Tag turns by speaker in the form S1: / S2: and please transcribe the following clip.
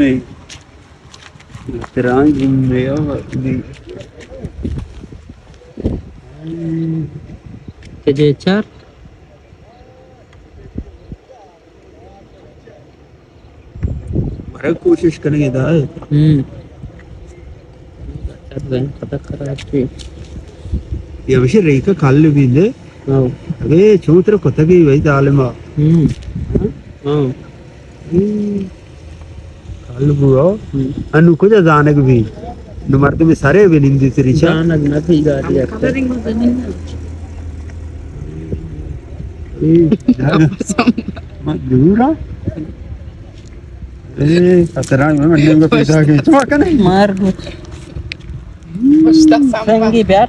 S1: में terang में di
S2: Kejecar.
S1: बड़ा कोशिश करेंगे दाल
S2: kata karachi.
S1: ये वैसे रेखा खाल भी ले
S2: Oh.
S1: अबे चौंतर कोता की वही दाल में
S2: Oh.
S1: खाल बुआ अनु को जाने को भी नुमार तो में सारे भी निंदी से Richa
S2: Jangan nanti gadi ya.
S1: दूरा terang में मंडे में पैसा के चुमा का नहीं
S2: Mar. Sangi biar.